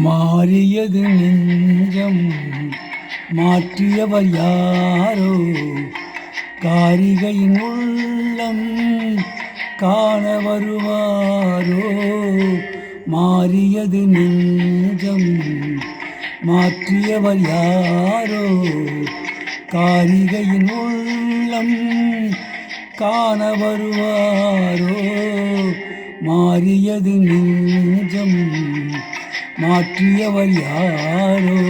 மாறியது நெஞ்சம் மாற்றியவர் யாரோ, காரிகையின் உள்ளம் காண வருவாரோ. மாறியது நெஞ்சம் மாற்றியவர் யாரோ, காரிகையின் உள்ளம் காண வருவாரோ. மாறியது நெஞ்சம் மாற்றியவர் யாரோ.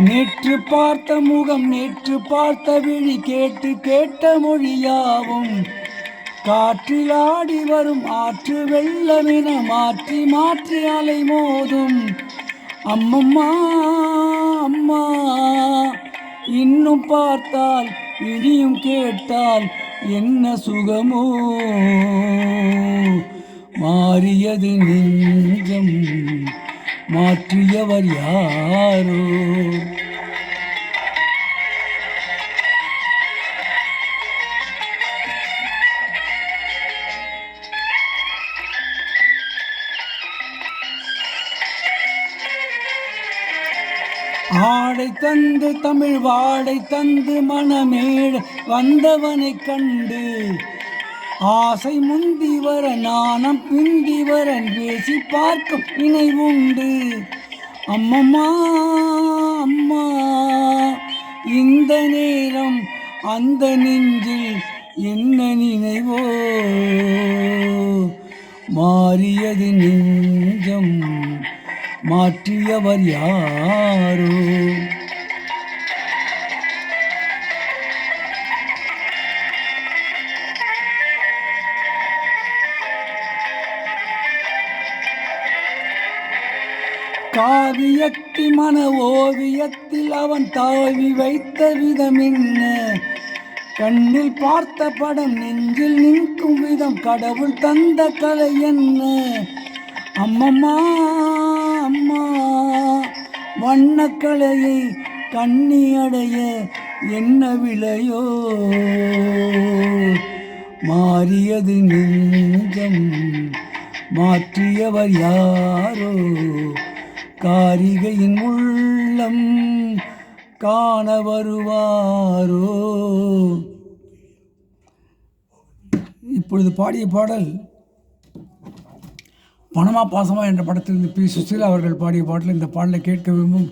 நேற்று பார்த்த முகம், நேற்று பார்த்த விழி, கேட்டு கேட்ட மொழியாவும் காற்றில் ஆடி வரும் ஆற்று வெள்ளமென மாற்றி மாற்றி அலை மோதும். அம்மம்மா அம்மா, இன்னும் பார்த்தால் இனியும் கேட்டால் என்ன சுகமோ. மாறியது நெஞ்சம் மாற்றியவர் யாரோ. ஆடை தந்து தமிழ் வாடை தந்து மனமேட வந்தவனை கண்டு ஆசை முந்தி வர நாணம் பிந்தி வரன் பேசி பார்க்கும் நினைவுண்டு. அம்மம்மா அம்மா, இந்த நேரம் அந்த நெஞ்சில் என்ன நினைவோ. மாறியது நெஞ்சம் மாற்றியவர் யாரோ. காவியத்தி மன ஓவியத்தில் அவன் தாவி வைத்த விதம் என்ன, கண்ணில் பார்த்த படம் நெஞ்சில் நிற்கும் விதம் கடவுள் தந்த கலை என்ன. அம்மம்மா அம்மா, வண்ணக்கலையை கண்ணி அடைய என்ன விலையோ. மாறியது நெஞ்சம் மாற்றியவர் யாரோ, காரிகையின் உள்ளம் காண வருவாரோ. இப்பொழுது பாடிய பாடல் பணமா பாசமா என்ற படத்திலிருந்து பி. சுசீலா அவர்கள் பாடிய பாடல். இந்த பாடலை கேட்க விரும்பும்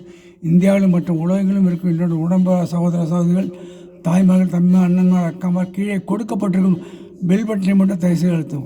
இந்தியாவிலும் மற்றும் உலகங்களும் இருக்கும் என்னோட உடம்பு சகோதர சகோதரிகள், தாய்மார்கள், தம்பி, அண்ணன்மார், அக்காமார், கீழே கொடுக்கப்பட்டிருக்கும் பெல் பட்டனை மட்டும் தயவுசெய்து அழுத்தவும்.